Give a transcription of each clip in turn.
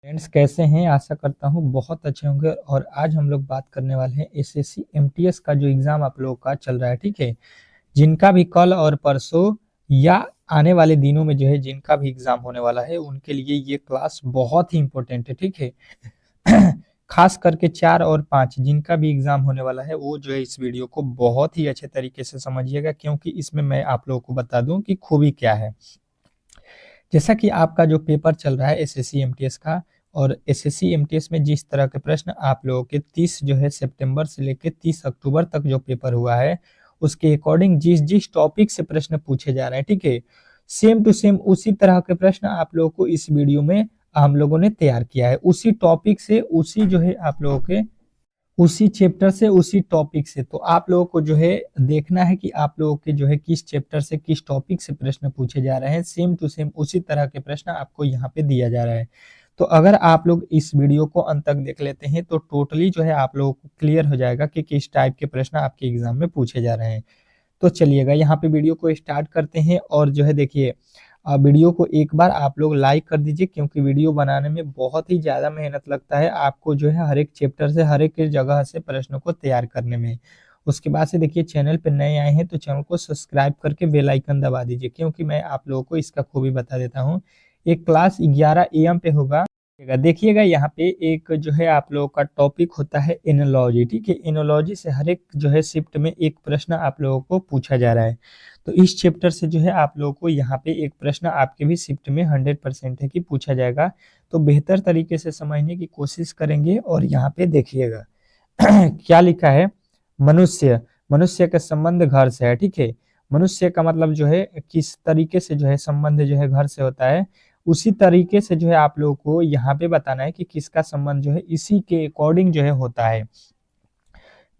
Friends कैसे हैं? आशा करता हूँ बहुत अच्छे होंगे। और आज हम लोग बात करने वाले हैं एसएससी एमटीएस का जो एग्ज़ाम आप लोगों का चल रहा है, ठीक है? जिनका भी कल और परसों या आने वाले दिनों में जो है जिनका भी एग्ज़ाम होने वाला है, उनके लिए ये क्लास बहुत ही इम्पोर्टेंट है, ठीक है? खास करके 4 और 5 जिनका भी एग्ज़ाम होने वाला है, वो जो है इस वीडियो को बहुत ही अच्छे तरीके से समझिएगा, क्योंकि इसमें मैं आप लोगों को बता दूँ कि खूबी क्या है। जैसा कि आपका जो पेपर चल रहा है एसएससी एमटीएस का, और एसएससी एमटीएस में जिस तरह के प्रश्न आप लोगों के 30 जो है सितंबर से लेके 30 अक्टूबर तक जो पेपर हुआ है, उसके अकॉर्डिंग जिस जिस टॉपिक से प्रश्न पूछे जा रहे हैं, ठीक है, सेम टू सेम उसी तरह के प्रश्न आप लोगों को इस वीडियो में हम लोगों ने तैयार किया है। उसी टॉपिक से, उसी जो है आप लोगों के उसी चैप्टर से, उसी टॉपिक से। तो आप लोगों को जो है देखना है कि आप लोगों के जो है किस चैप्टर से, किस टॉपिक से प्रश्न पूछे जा रहे हैं। सेम टू सेम उसी तरह के प्रश्न आपको यहाँ पे दिया जा रहा है। तो अगर आप लोग इस वीडियो को अंत तक देख लेते हैं तो टोटली जो है आप लोगों को क्लियर हो जाएगा कि किस टाइप के प्रश्न आपके एग्जाम में पूछे जा रहे हैं। तो चलिएगा यहाँ पे वीडियो को स्टार्ट करते हैं। और जो है देखिए, वीडियो को एक बार आप लोग लाइक कर दीजिए, क्योंकि वीडियो बनाने में बहुत ही ज़्यादा मेहनत लगता है आपको जो है हर एक चैप्टर से, हर एक जगह से प्रश्नों को तैयार करने में। उसके बाद से देखिए, चैनल पे नए आए हैं तो चैनल को सब्सक्राइब करके बेल आइकन दबा दीजिए, क्योंकि मैं आप लोगों को इसका खूबी बता देता हूँ। एक क्लास 11 AM पे होगा। देखिएगा यहाँ पे एक जो है आप लोगों का टॉपिक होता है एनोलॉजी, ठीक है? एनोलॉजी से हर एक जो है शिफ्ट में एक प्रश्न आप लोगों को पूछा जा रहा है। तो इस चैप्टर से जो है आप लोगों को यहाँ पे एक प्रश्न आपके भी शिफ्ट में 100% है कि पूछा जाएगा। तो बेहतर तरीके से समझने की कोशिश करेंगे। और यहाँ पे देखिएगा क्या लिखा है। मनुष्य, मनुष्य का संबंध घर से है, ठीक है? मनुष्य का मतलब जो है किस तरीके से जो है संबंध जो है घर से होता है, उसी तरीके से जो है आप लोगों को यहाँ पे बताना है कि किसका संबंध जो है इसी के अकॉर्डिंग जो है होता है।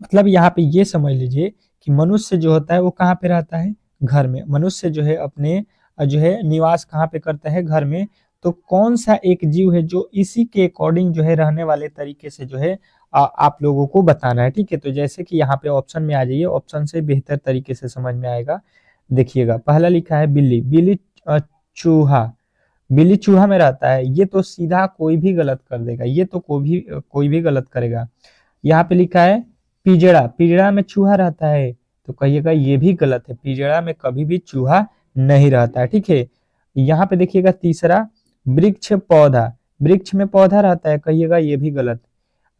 मतलब यहाँ पे ये समझ लीजिए कि मनुष्य जो होता है वो कहाँ पे रहता है? घर में। मनुष्य जो है अपने जो है निवास कहाँ पे करता है? घर में। तो कौन सा एक जीव है जो इसी के अकॉर्डिंग जो है रहने वाले तरीके से जो है आप लोगों को बताना है, ठीक है? तो जैसे कि यहाँ पे ऑप्शन में आ जाइए, ऑप्शन से बेहतर तरीके से समझ में आएगा। देखिएगा, पहला लिखा है बिल्ली। बिल्ली चूहा। बिल्ली चूहा में रहता है, ये तो सीधा कोई भी गलत कर देगा, ये तो कोई भी गलत करेगा। यहाँ पे लिखा है पिजड़ा। पिजड़ा में चूहा रहता है, तो कहिएगा ये भी गलत है, पिजड़ा में कभी भी चूहा नहीं रहता है, ठीक है? यहाँ पे देखिएगा तीसरा, वृक्ष पौधा। वृक्ष में पौधा रहता है, कहिएगा ये भी गलत।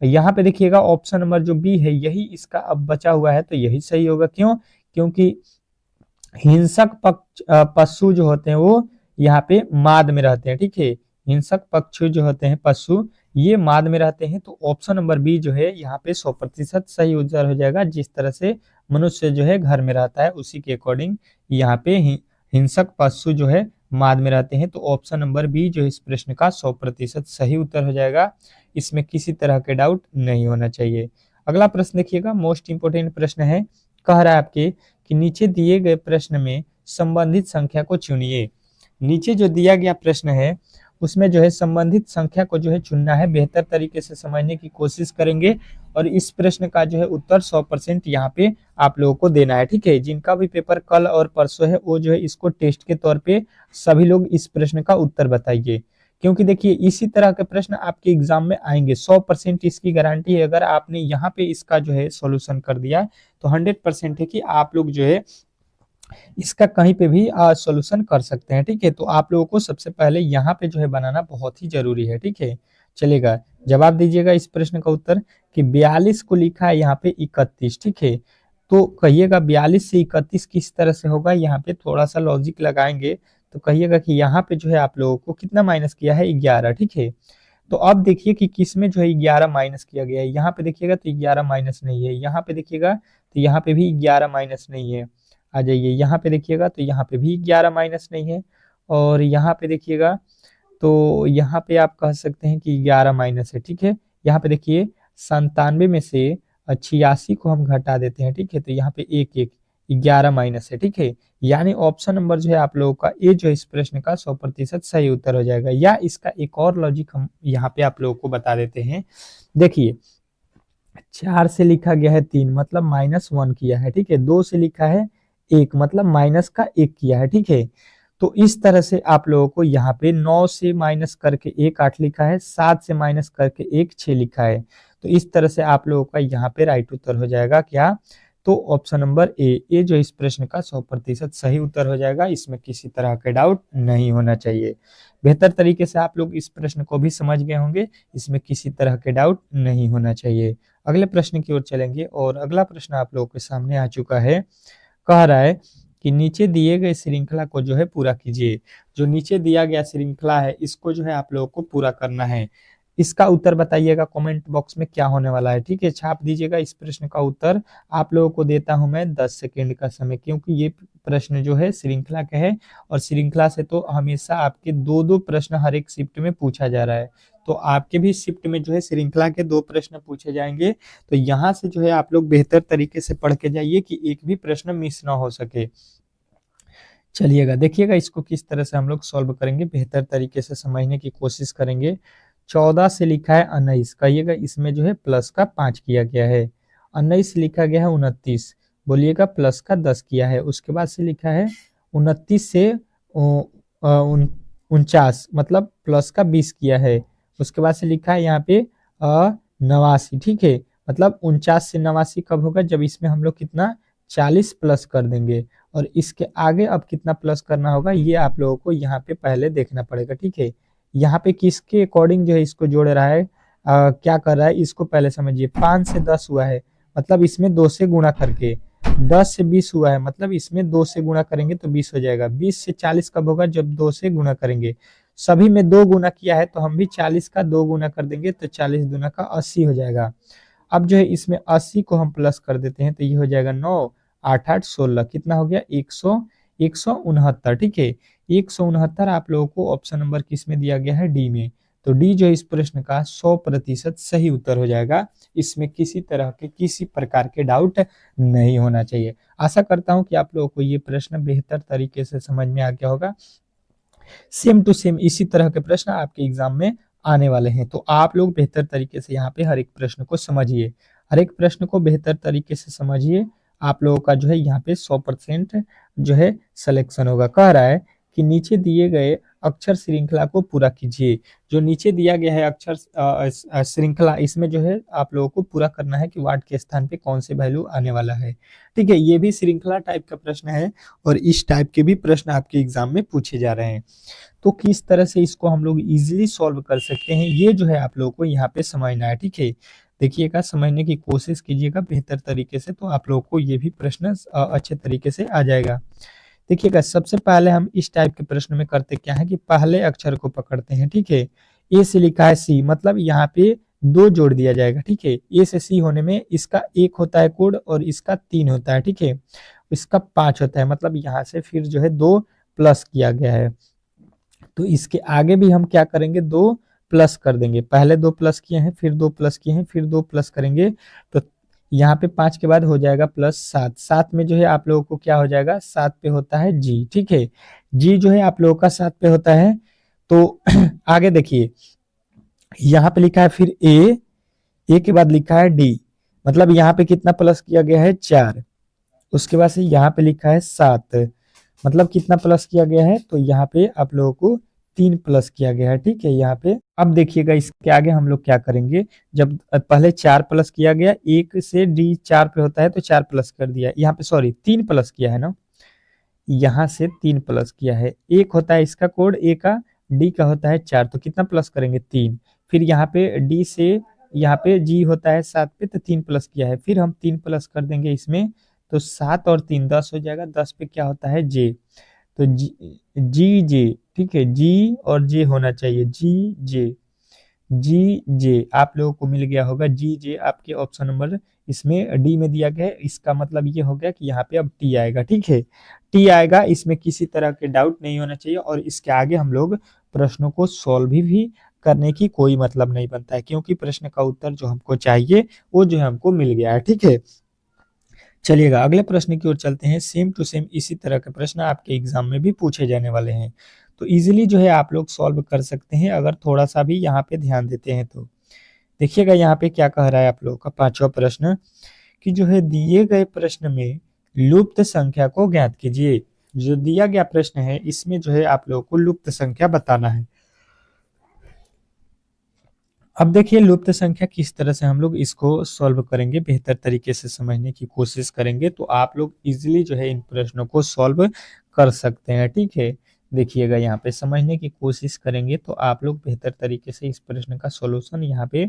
यहाँ पे देखिएगा ऑप्शन नंबर जो बी है, यही इसका अब बचा हुआ है, तो यही सही होगा। क्यों? क्योंकि हिंसक पशु जो होते हैं वो यहाँ पे माद में रहते हैं, ठीक है? हिंसक पक्षी जो होते हैं, पशु, ये माद में रहते हैं। तो ऑप्शन नंबर बी जो है यहाँ पे 100% सही उत्तर हो जाएगा। जिस तरह से मनुष्य जो है घर में रहता है, उसी के अकॉर्डिंग यहाँ पे हिंसक पशु जो है माद में रहते हैं। तो ऑप्शन नंबर बी जो इस प्रश्न का 100% सही उत्तर हो जाएगा। इसमें किसी तरह के डाउट नहीं होना चाहिए। अगला प्रश्न देखिएगा, मोस्ट इंपोर्टेंट प्रश्न है। कह रहा है आपके कि नीचे दिए गए प्रश्न में संबंधित संख्या को चुनिए। नीचे जो दिया गया प्रश्न है उसमें जो है संबंधित संख्या को जो है चुनना है। बेहतर तरीके से समझने की कोशिश करेंगे और इस प्रश्न का जो है उत्तर 100% यहाँ पे आप लोगों को देना है, ठीक है? जिनका भी पेपर कल और परसों है, वो जो है इसको टेस्ट के तौर पे सभी लोग इस प्रश्न का उत्तर बताइए, क्योंकि देखिए इसी तरह के प्रश्न आपके एग्जाम में आएंगे। 100% इसकी गारंटी है। अगर आपने यहाँ पे इसका जो है सॉल्यूशन कर दिया तो 100% है कि आप लोग जो है इसका कहीं पे भी सॉल्यूशन कर सकते हैं, ठीक है? तो आप लोगों को सबसे पहले यहाँ पे जो है बनाना बहुत ही जरूरी है, ठीक है? चलेगा, जवाब दीजिएगा इस प्रश्न का उत्तर कि 42 को लिखा है यहाँ पे 31, ठीक है? तो कहिएगा 42 से 31 किस तरह से होगा? यहाँ पे थोड़ा सा लॉजिक लगाएंगे तो कहिएगा कि यहाँ पे जो है आप लोगों को कितना माइनस किया है? 11, ठीक है? तो अब देखिए कि किस में जो है 11 माइनस किया गया है। यहाँ पे देखिएगा तो 11 माइनस नहीं है, यहाँ पे देखिएगा तो यहाँ पे भी 11 माइनस नहीं है। आ जाइए, यहाँ पे देखिएगा तो यहाँ पे भी 11 माइनस नहीं है। और यहाँ पे देखिएगा तो यहाँ पे आप कह सकते हैं कि 11 माइनस है, ठीक है? यहाँ पे देखिए 97 में से 86 को हम घटा देते हैं, ठीक है? तो यहाँ पे 11 माइनस है, ठीक है? यानी ऑप्शन नंबर जो है आप लोगों का ए जो इस प्रश्न का 100% सही उत्तर हो जाएगा। या इसका एक और लॉजिक हम यहाँ पे आप लोगों को बता देते हैं। देखिए, 4 से लिखा गया है 3, मतलब -1 किया है, ठीक है? 2 से लिखा है 1, मतलब -1 किया है, ठीक है? तो इस तरह से आप लोगों को यहाँ पे 9 से माइनस करके 1 8 लिखा है, 7 से माइनस करके 1 6 लिखा है। तो इस तरह से आप लोगों का यहाँ पे राइट उत्तर हो जाएगा क्या? तो ऑप्शन नंबर ए जो इस प्रश्न का 100% सही उत्तर हो जाएगा। इसमें किसी तरह का डाउट नहीं होना चाहिए। बेहतर तरीके से आप लोग इस प्रश्न को भी समझ गए होंगे, इसमें किसी तरह के डाउट नहीं होना चाहिए। अगले प्रश्न की ओर चलेंगे और अगला प्रश्न आप लोगों के सामने आ चुका है। कह रहा है कि नीचे दिए गए श्रृंखला को जो है पूरा कीजिए। जो नीचे दिया गया श्रृंखला है इसको जो है आप लोगों को पूरा करना है। इसका उत्तर बताइएगा कमेंट बॉक्स में क्या होने वाला है, ठीक है? छाप दीजिएगा इस प्रश्न का उत्तर। आप लोगों को देता हूं मैं 10 सेकेंड का समय, क्योंकि ये प्रश्न जो है श्रृंखला का है और श्रृंखला से तो हमेशा आपके दो दो प्रश्न हर एक शिफ्ट में पूछा जा रहा है। तो आपके भी शिफ्ट में जो है श्रृंखला के 2 प्रश्न पूछे जाएंगे। तो यहाँ से जो है आप लोग बेहतर तरीके से पढ़ के जाइए कि एक भी प्रश्न मिस ना हो सके। चलिएगा देखिएगा इसको किस तरह से हम लोग सॉल्व करेंगे, बेहतर तरीके से समझने की कोशिश करेंगे। 14 से लिखा है 19, कहिएगा इसमें जो है प्लस का 5 किया गया है। 19 से लिखा गया है 29, बोलिएगा प्लस का 10 किया है। उसके बाद से लिखा है 29 से 49, मतलब प्लस का 20 किया है। उसके बाद से लिखा है यहाँ पे 89, ठीक है? मतलब 49 से 89 कब होगा? जब इसमें हम लोग कितना 40 प्लस कर देंगे। और इसके आगे अब कितना प्लस करना होगा ये आप लोगों को यहाँ पे पहले देखना पड़ेगा, ठीक है? यहाँ पे किसके अकॉर्डिंग जो है इसको जोड़ रहा है, क्या कर रहा है इसको पहले समझिए। 5 से 10 हुआ है, मतलब इसमें 2 से गुणा करके। 10 से 20 हुआ है, मतलब इसमें 2 से गुणा करेंगे तो 20 हो जाएगा। 20 से 40 कब होगा? जब 2 से गुणा करेंगे। सभी में 2 गुना किया है तो हम भी 40 का 2 गुना कर देंगे तो 40 दूना का 80 हो जाएगा। अब जो है इसमें 80 को हम प्लस कर देते हैं तो ये हो जाएगा 9 8 8 16, कितना हो गया? 169, ठीक है? 169 आप लोगों को ऑप्शन नंबर किस में दिया गया है? डी में। तो डी जो इस प्रश्न का 100% सही उत्तर हो जाएगा। इसमें किसी तरह के किसी प्रकार के डाउट नहीं होना चाहिए। आशा करता हूं कि आप लोगों को ये प्रश्न बेहतर तरीके से समझ में आ गया होगा। सेम टू सेम इसी तरह के प्रश्न आपके एग्जाम में आने वाले हैं। तो आप लोग बेहतर तरीके से यहाँ पे हर एक प्रश्न को समझिए, हर एक प्रश्न को बेहतर तरीके से समझिए। आप लोगों का जो है यहाँ पे 100% जो है सिलेक्शन होगा। कह रहा है कि नीचे दिए गए अक्षर श्रृंखला को पूरा कीजिए। जो नीचे दिया गया है अक्षर श्रृंखला, इसमें जो है आप लोगों को पूरा करना है कि वार्ड के स्थान पे कौन से वैल्यू आने वाला है, ठीक है? ये भी श्रृंखला टाइप का प्रश्न है और इस टाइप के भी प्रश्न आपके एग्जाम में पूछे जा रहे हैं। तो किस तरह से इसको हम लोग इजीली सॉल्व कर सकते हैं ये जो है आप लोगों को यहाँ पे समझना है, ठीक है? देखिएगा, समझने की कोशिश कीजिएगा बेहतर तरीके से, तो आप लोगों को ये भी प्रश्न अच्छे तरीके से आ जाएगा। देखिएगा, सबसे पहले हम इस टाइप के प्रश्न में करते क्या है कि पहले अक्षर को पकड़ते हैं, ठीक है? ए से लिखा है सी, मतलब यहाँ पे 2 जोड़ दिया जाएगा, ठीक है? ए से सी होने में इसका 1 होता है कोड और इसका 3 होता है, ठीक है? इसका 5 होता है, मतलब यहाँ से फिर जो है 2 प्लस किया गया है। तो इसके आगे भी हम क्या करेंगे? 2 प्लस कर देंगे। पहले 2 प्लस किए हैं, फिर 2 प्लस किए हैं, फिर 2 प्लस करेंगे तो यहाँ पे 5 के बाद हो जाएगा प्लस 7। 7 में जो है आप लोगों को क्या हो जाएगा? 7 पे होता है जी, ठीक है? जी जो है आप लोगों का 7 पे होता है। तो आगे देखिए, यहाँ पे लिखा है फिर ए के बाद लिखा है डी, मतलब यहाँ पे कितना प्लस किया गया है? 4। उसके बाद से यहाँ पे लिखा है 7, मतलब कितना प्लस किया गया है? तो यहाँ पे आप लोगों को 3 प्लस किया गया है, ठीक है? यहाँ पे अब देखिएगा इसके आगे हम लोग क्या करेंगे। जब पहले 4 प्लस किया गया, 1 से डी 4 पे होता है तो 4 प्लस कर दिया। यहाँ पे सॉरी 3 प्लस किया है ना, यहाँ से 3 प्लस किया है। 1 होता है इसका कोड ए का, डी का होता है 4, तो कितना प्लस करेंगे? 3। फिर यहाँ पे डी से यहाँ पे जी होता है 7 पे, तो 3 प्लस किया है, फिर हम 3 प्लस कर देंगे इसमें, तो 7 और 3 10 हो जाएगा। 10 पे क्या होता है? जे, तो जी जे, ठीक है? जी और जे होना चाहिए, जी जे, जी जे आप लोगों को मिल गया होगा। जी जे आपके ऑप्शन नंबर इसमें डी में दिया गया है। इसका मतलब ये हो गया कि यहाँ पे अब टी आएगा, ठीक है? टी आएगा, इसमें किसी तरह के डाउट नहीं होना चाहिए। और इसके आगे हम लोग प्रश्नों को सॉल्व भी करने की कोई मतलब नहीं बनता है, क्योंकि प्रश्न का उत्तर जो हमको चाहिए वो जो है हमको मिल गया है, ठीक है? चलिएगा अगले प्रश्न की ओर चलते हैं। सेम टू सेम इसी तरह के प्रश्न आपके एग्जाम में भी पूछे जाने वाले हैं, तो इजीली जो है आप लोग सॉल्व कर सकते हैं अगर थोड़ा सा भी यहाँ पे ध्यान देते हैं तो। देखिएगा यहाँ पे क्या कह रहा है आप लोगों का 5वां प्रश्न, कि जो है दिए गए प्रश्न में लुप्त संख्या को ज्ञात कीजिए। जो दिया गया प्रश्न है इसमें जो है आप लोगों को लुप्त संख्या बताना है। अब देखिए लुप्त संख्या किस तरह से हम लोग इसको सॉल्व करेंगे, बेहतर तरीके से समझने की कोशिश करेंगे तो आप लोग इजीली जो है इन प्रश्नों को सॉल्व कर सकते हैं। ठीक है, देखिएगा यहाँ पे समझने की कोशिश करेंगे तो आप लोग बेहतर तरीके से इस प्रश्न का सॉल्यूशन यहाँ पे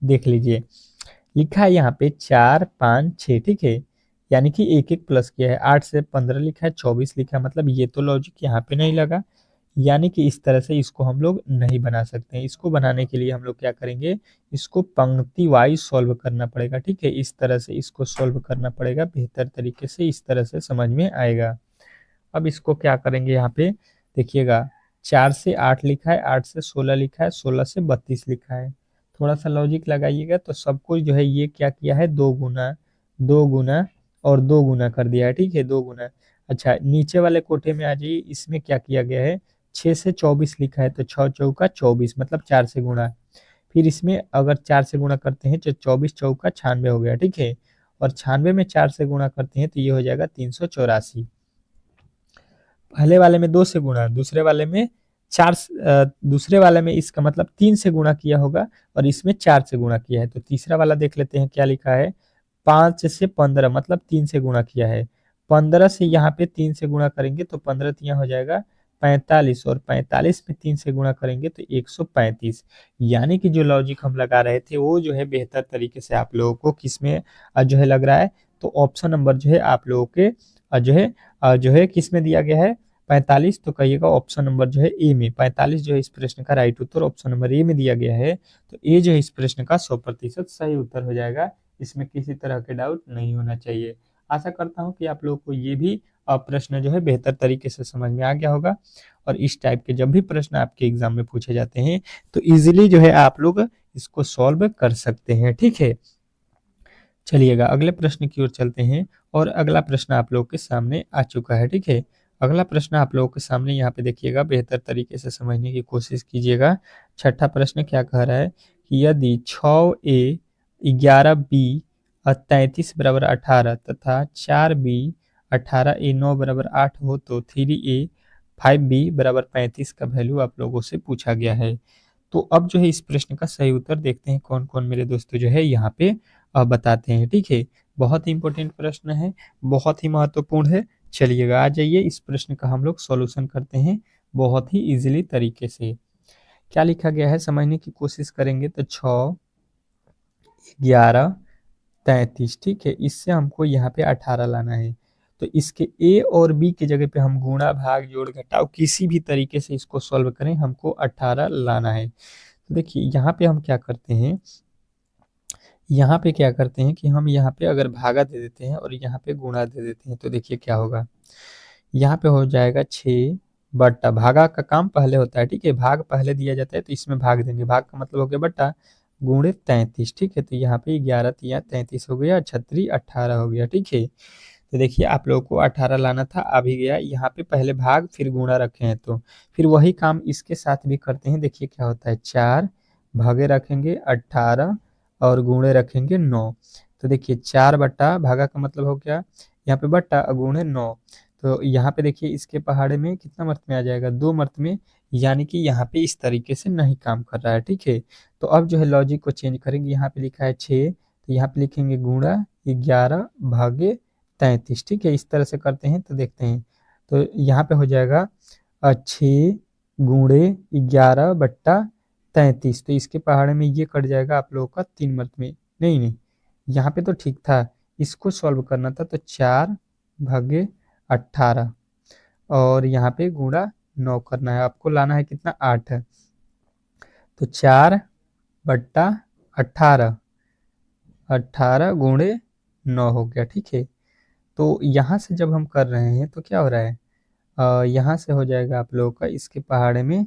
देख लीजिए। लिखा है यहाँ पे 4 5 6, ठीक है, यानी कि एक एक प्लस किया है। 8 से 15 लिखा है, 24 लिखा है, मतलब ये तो लॉजिक यहाँ पे नहीं लगा, यानी कि इस तरह से इसको हम लोग नहीं बना सकते हैं। इसको बनाने के लिए हम लोग क्या करेंगे, इसको पंक्ति वाइज सॉल्व करना पड़ेगा। ठीक है, इस तरह से इसको सॉल्व करना पड़ेगा बेहतर तरीके से, इस तरह से समझ में आएगा। अब इसको क्या करेंगे यहाँ पे देखिएगा, 4 से 8 लिखा है, 8 से 16 लिखा है, 16 से 32 लिखा है। थोड़ा सा लॉजिक लगाइएगा तो सब कुछ जो है ये क्या किया है, दो गुना, दो गुना और दो गुना कर दिया है। ठीक है, दो गुना। अच्छा, नीचे वाले कोठे में आ जाइए, इसमें क्या किया गया है, 6 से 24 लिखा है तो 6 चौका 24, मतलब 4 से गुणा। फिर इसमें अगर 4 से गुणा करते हैं तो 24 चौका 96 हो गया। ठीक है, और 96 में 4 से गुणा करते हैं तो ये हो जाएगा 384। पहले वाले में 2 से गुणा, दूसरे वाले में दूसरे वाले में इसका मतलब 3 से गुणा किया होगा और इसमें 4 से गुणा किया है। तो तीसरा वाला देख लेते हैं क्या लिखा है, 5 से 15, मतलब 3 से गुणा किया है। 15 से यहाँ पे 3 से गुणा करेंगे तो 15 तिया हो जाएगा 45, और 45 में 3 से गुणा करेंगे तो 135। यानी कि जो लॉजिक हम लगा रहे थे वो जो है बेहतर तरीके से आप लोगों को किसमें जो है लग रहा है, तो ऑप्शन नंबर जो है आप लोगों के जो है किस में दिया गया है, 45। तो कहिएगा ऑप्शन नंबर जो है ए में 45 जो है इस प्रश्न का right Uttar option number A में दिया गया है। तो ए जो है इस प्रश्न का 100% सही उत्तर हो जाएगा, इसमें किसी तरह के डाउट नहीं होना चाहिए। आशा करता हूँ कि आप लोगों को ये भी प्रश्न जो है बेहतर तरीके से समझ में आ गया होगा, और इस टाइप के जब भी प्रश्न आपके एग्जाम में पूछे जाते हैं तो इजिली जो है आप लोग इसको सॉल्व कर सकते हैं। ठीक है, चलिएगा अगले प्रश्न की ओर चलते हैं, और अगला प्रश्न आप लोगों के सामने आ चुका है। ठीक है, अगला प्रश्न आप लोगों के सामने यहाँ पे देखिएगा, बेहतर तरीके से समझने की कोशिश कीजिएगा। छठा प्रश्न क्या कह रहा है कि यदि 6a 11b और 33 बराबर 18 तथा 4b 18a 9 बराबर 8 हो तो 3a 5b बराबर 35 का वैल्यू आप लोगों से पूछा गया है। तो अब जो है इस प्रश्न का सही उत्तर देखते हैं कौन कौन मेरे दोस्तों जो है यहाँ पे बताते हैं। ठीक है, बहुत ही इंपॉर्टेंट प्रश्न है, बहुत ही महत्वपूर्ण है। चलिएगा आ जाइए इस प्रश्न का हम लोग सॉल्यूशन करते हैं बहुत ही इजीली तरीके से। क्या लिखा गया है समझने की कोशिश करेंगे तो 6 11 33, ठीक है, इससे हमको यहाँ पे 18 लाना है। तो इसके ए और बी की जगह पे हम गुणा भाग जोड़ घटाव किसी भी तरीके से इसको सॉल्व करें, हमको 18 लाना है। तो देखिए यहाँ पे हम क्या करते हैं, यहाँ पे क्या करते हैं कि हम यहाँ पे अगर भागा दे देते हैं और यहाँ पे गुणा दे देते हैं तो देखिए क्या होगा, यहाँ पे हो जाएगा 6 बट्टा, भागा का काम पहले होता है। ठीक है, भाग पहले दिया जाता है तो इसमें भाग देंगे, भाग का मतलब हो गया बट्टा, गुणे 33। ठीक है, तो यहाँ पे 11 तिया 33 हो गया, 36 18 हो गया। ठीक है, तो देखिए आप लोगों को 18 लाना था, आ भी गया। यहाँ पे पहले भाग फिर गुणा रखे हैं तो फिर वही काम इसके साथ भी करते हैं। देखिए क्या होता है, 4 भागे रखेंगे 18 और गुणे रखेंगे 9। तो देखिए 4 बट्टा, भागा का मतलब हो गया यहाँ पे बट्टा, गुणे 9। तो यहाँ पे देखिए इसके पहाड़े में कितना मर्त में आ जाएगा, 2 मर्त में, यानी कि यहाँ पे इस तरीके से नहीं काम कर रहा है। ठीक है, तो अब जो है लॉजिक को चेंज करेंगे, यहाँ पे लिखा है 6 तो यहाँ पे लिखेंगे गुणा 11 भागे 33। ठीक है, इस तरह से करते हैं तो देखते हैं, तो यहाँ पे हो जाएगा 6 गुणे 11 बट्टा 33। तो इसके पहाड़े में ये कट जाएगा आप लोगों का 3 मर्त में, नहीं नहीं यहाँ पे तो ठीक था, इसको सॉल्व करना था तो 4 भागे 18 और यहाँ पे गुणा 9 करना है, आपको लाना है कितना 8, तो 4 बट्टा 18, 18 गुणे 9 हो गया। ठीक है, तो यहाँ से जब हम कर रहे हैं तो क्या हो रहा है, यहाँ से हो जाएगा आप लोगों का इसके पहाड़े में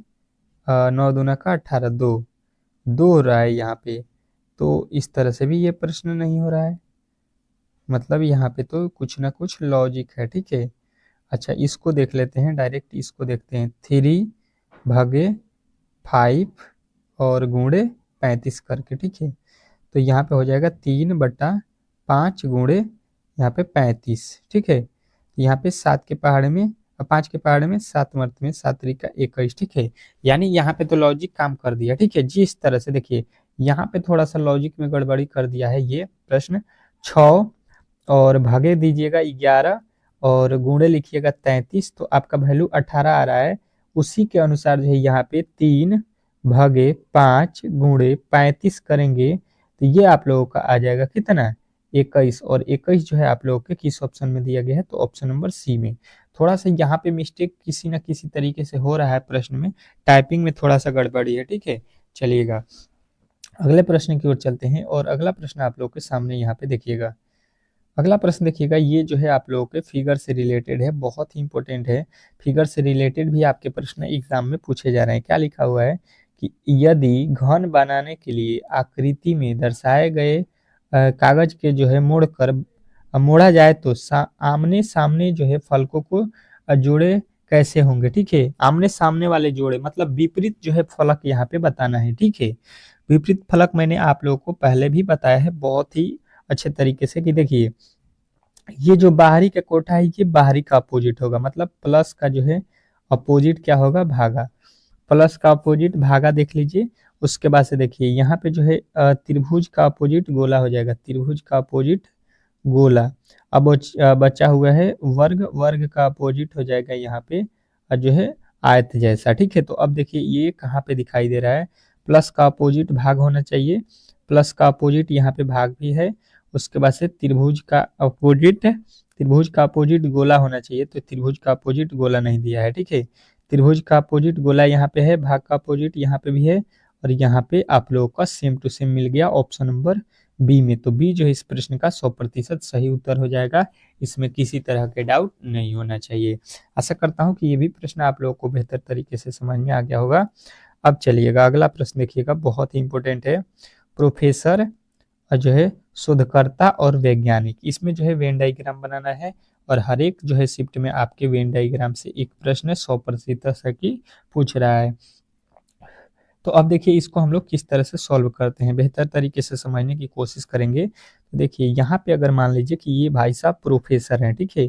9 दूना का 18, 2 2 हो रहा है यहाँ पे। तो इस तरह से भी ये प्रश्न नहीं हो रहा है, मतलब यहाँ पे तो कुछ ना कुछ लॉजिक है। ठीक है, अच्छा इसको देख लेते हैं, डायरेक्ट इसको देखते हैं, 3 भागे 5 और गुणे 35 करके। ठीक है, तो यहाँ पे हो जाएगा 3 बट्टा 5 गुणे यहाँ पे 35। ठीक है, तो यहाँ पे 7 के पहाड़े में और 5 के पहाड़े में 7 मर्द में 7 तरीका 21, ठीक है। यानी यहाँ पे तो लॉजिक काम कर दिया, ठीक है। जिस तरह से देखिए यहाँ पे थोड़ा सा लॉजिक में गड़बड़ी कर दिया है ये प्रश्न। 6 और भागे दीजिएगा 11 और गुणे लिखिएगा 33, तो आपका वैल्यू 18 आ रहा है। उसी के अनुसार जो है यहाँ पे 3 भागे 5 गुणे 35 करेंगे तो ये आप लोगों का आ जाएगा कितना, 21। और 21 जो है आप लोगों के किस ऑप्शन में दिया गया है, तो ऑप्शन नंबर सी में। थोड़ा सा यहाँ पे मिस्टेक किसी ना किसी तरीके से हो रहा है प्रश्न में, टाइपिंग में थोड़ा सा गड़बड़ी है, ठीक है। चलिएगा अगले प्रश्न की ओर चलते हैं और अगला प्रश्न आप लोग के सामने यहाँ पे देखिएगा। अगला प्रश्न देखिएगा, ये जो है आप लोगों के फिगर से रिलेटेड है, बहुत ही इंपॉर्टेंट है। फिगर से रिलेटेड भी आपके प्रश्न एग्जाम में पूछे जा रहे हैं। क्या लिखा हुआ है कि यदि घन बनाने के लिए आकृति में दर्शाए गए कागज के जो है मोड़ा जाए तो आमने सामने जो है फलकों को जोड़े कैसे होंगे, ठीक है। आमने सामने वाले जोड़े मतलब विपरीत जो है फलक यहाँ पे बताना है, ठीक है। विपरीत फलक मैंने आप लोगों को पहले भी बताया है बहुत ही अच्छे तरीके से कि देखिए ये जो बाहरी का कोठा है ये बाहरी का अपोजिट होगा, मतलब प्लस का जो है अपोजिट क्या होगा, भागा। प्लस का अपोजिट भागा देख लीजिए। उसके बाद से देखिए यहाँ पे जो है त्रिभुज का अपोजिट गोला हो जाएगा, त्रिभुज का अपोजिट गोला। अब बचा हुआ है वर्ग, वर्ग का अपोजिट हो जाएगा यहाँ पे जो है आयत जैसा, ठीक है। तो अब देखिए ये कहाँ पे दिखाई दे रहा है, प्लस का अपोजिट भाग होना चाहिए, प्लस का अपोजिट यहाँ पे भाग भी है। उसके बाद से त्रिभुज का अपोजिट गोला होना चाहिए, तो त्रिभुज का अपोजिट गोला नहीं दिया है, ठीक है। त्रिभुज का अपोजिट गोला यहाँ पे है, भाग का अपोजिट यहाँ पे भी है, और यहाँ पे आप लोगों का सेम टू सेम मिल गया ऑप्शन नंबर बी में। तो बी जो है इस प्रश्न का 100% सही उत्तर हो जाएगा, इसमें किसी तरह के डाउट नहीं होना चाहिए। आशा करता हूँ कि ये भी प्रश्न आप लोगों को बेहतर तरीके से समझ में आ गया होगा। अब चलिएगा अगला प्रश्न देखिएगा, बहुत ही इंपॉर्टेंट है। प्रोफेसर जो है शोधकर्ता और वैज्ञानिक, इसमें जो है वेन डायग्राम बनाना है और हर एक जो है शिफ्ट में आपके वेन डायग्राम से एक प्रश्न 100% सही पूछ रहा है। तो अब देखिए इसको हम लोग किस तरह से सॉल्व करते हैं, बेहतर तरीके से समझने की कोशिश करेंगे। तो देखिए यहाँ पे अगर मान लीजिए कि ये भाई साहब प्रोफेसर हैं, ठीक है।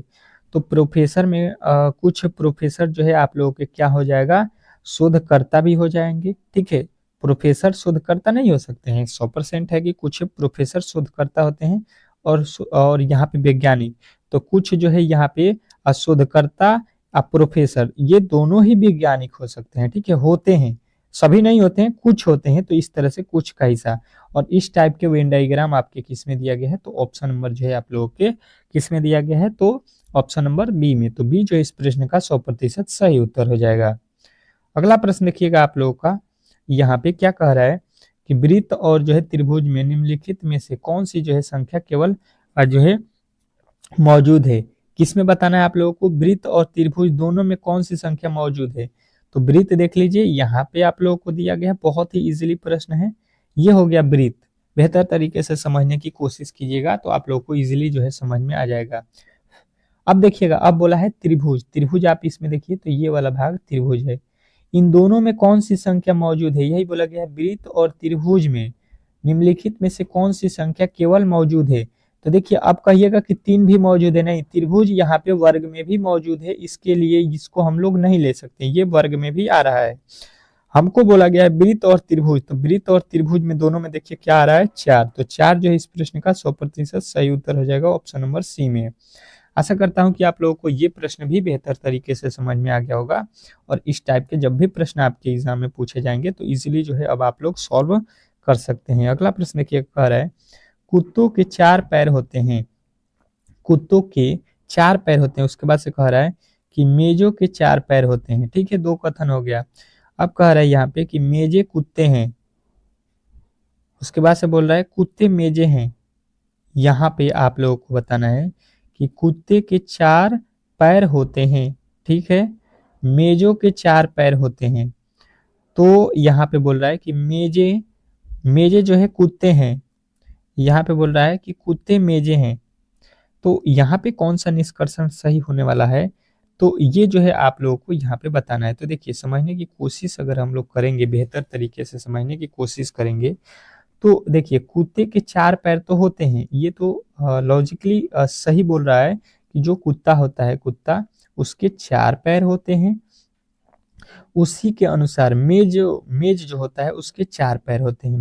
तो प्रोफेसर में कुछ प्रोफेसर जो है आप लोगों के क्या हो जाएगा, शोधकर्ता भी हो जाएंगे, ठीक है। प्रोफेसर शोधकर्ता नहीं हो सकते हैं, 100% है कि कुछ प्रोफेसर शोधकर्ता होते हैं और यहाँ पे वैज्ञानिक। तो कुछ जो है यहाँ पे शोधकर्ता प्रोफेसर ये दोनों ही वैज्ञानिक हो सकते हैं, ठीक है, होते हैं, सभी नहीं होते हैं, कुछ होते हैं। तो इस तरह से कुछ का हिस्सा, और इस टाइप के वेन डायग्राम आपके किस में दिया गया है, तो ऑप्शन नंबर जो है आप लोगों के किस में दिया गया है, तो ऑप्शन नंबर बी में। तो बी जो इस प्रश्न का 100% सही उत्तर हो जाएगा। अगला प्रश्न देखिएगा आप लोगों का, यहाँ पे क्या कह रहा है कि वृत्त और जो है त्रिभुज में निम्नलिखित में से कौन सी जो है संख्या केवल जो है मौजूद है। किसमें बताना है आप लोगों को, वृत्त और त्रिभुज दोनों में कौन सी संख्या मौजूद है। तो वृत्त देख लीजिए यहाँ पे आप लोगों को दिया गया, बहुत ही इजीली प्रश्न है, ये हो गया वृत्त। बेहतर तरीके से समझने की कोशिश कीजिएगा तो आप लोगों को इजीली जो है समझ में आ जाएगा। अब देखिएगा, अब बोला है त्रिभुज, त्रिभुज आप इसमें देखिए तो ये वाला भाग त्रिभुज है, इन दोनों में कौन सी संख्या मौजूद है, यही बोला गया है। वृत्त और त्रिभुज में निम्नलिखित में से कौन सी संख्या केवल मौजूद है। तो देखिए आप कहिएगा कि 3 भी मौजूद है, नहीं, त्रिभुज यहाँ पे वर्ग में भी मौजूद है, इसके लिए इसको हम लोग नहीं ले सकते, ये वर्ग में भी आ रहा है। हमको बोला गया है वृत्त और त्रिभुज, तो वृत्त और त्रिभुज में दोनों में देखिए क्या आ रहा है, 4। तो 4 जो है इस प्रश्न का 100% सही उत्तर हो जाएगा ऑप्शन नंबर सी में। आशा करता हूं कि आप लोगों को ये प्रश्न भी बेहतर तरीके से समझ में आ गया होगा, और इस टाइप के जब भी प्रश्न आपके एग्जाम में पूछे जाएंगे तो इजीली जो है अब आप लोग सॉल्व कर सकते हैं। अगला प्रश्न देखिए कह रहा है, कुत्तों के 4 पैर होते हैं, कुत्तों के 4 पैर होते हैं। उसके बाद से कह रहा है कि मेजों के 4 पैर होते हैं, ठीक है, 2 कथन हो गया। अब कह रहा है यहाँ पे कि मेजे कुत्ते हैं, उसके बाद से बोल रहा है कुत्ते मेजे हैं। यहाँ पे आप लोगों को बताना है कि कुत्ते के 4 पैर होते हैं, ठीक है, मेजों के 4 पैर होते हैं। तो यहाँ पे बोल रहा है कि मेजे, मेजे जो है कुत्ते हैं, यहाँ पे बोल रहा है कि कुत्ते मेजे हैं। तो यहाँ पे कौन सा निष्कर्षण सही होने वाला है, तो ये जो है आप लोगों को यहाँ पे बताना है। तो देखिए समझने की कोशिश अगर हम लोग करेंगे, बेहतर तरीके से समझने की कोशिश करेंगे, तो देखिए कुत्ते के 4 पैर तो होते हैं, ये तो लॉजिकली सही बोल रहा है कि जो कुत्ता होता है, कुत्ता उसके 4 पैर होते हैं। उसी के अनुसार मेज जो होता है उसके 4 पैर होते हैं।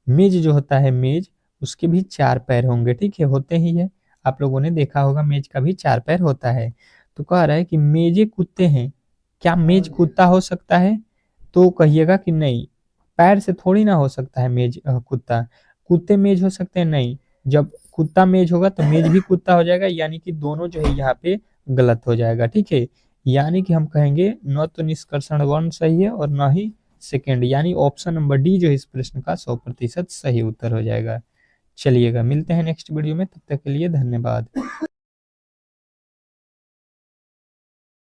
मेज जो होता है मेज, उसके भी 4 पैर होंगे, ठीक है, होते ही है। आप लोगों ने देखा होगा मेज का भी 4 पैर होता है। तो कह रहा है कि मेजे कुत्ते हैं, क्या मेज कुत्ता हो सकता है? तो कहिएगा कि नहीं, पैर से थोड़ी ना हो सकता है मेज कुत्ता। कुत्ते मेज हो सकते हैं? नहीं। जब कुत्ता मेज होगा तो मेज भी कुत्ता हो जाएगा, यानी कि दोनों जो है यहाँ पे गलत हो जाएगा, ठीक है। यानी कि हम कहेंगे न तो निष्कर्षण 1 सही है और न ही सेकंड, यानी ऑप्शन नंबर डी जो है इस प्रश्न का 100% सही उत्तर हो जाएगा। चलिएगा, मिलते हैं नेक्स्ट वीडियो में, तब तक के लिए धन्यवाद।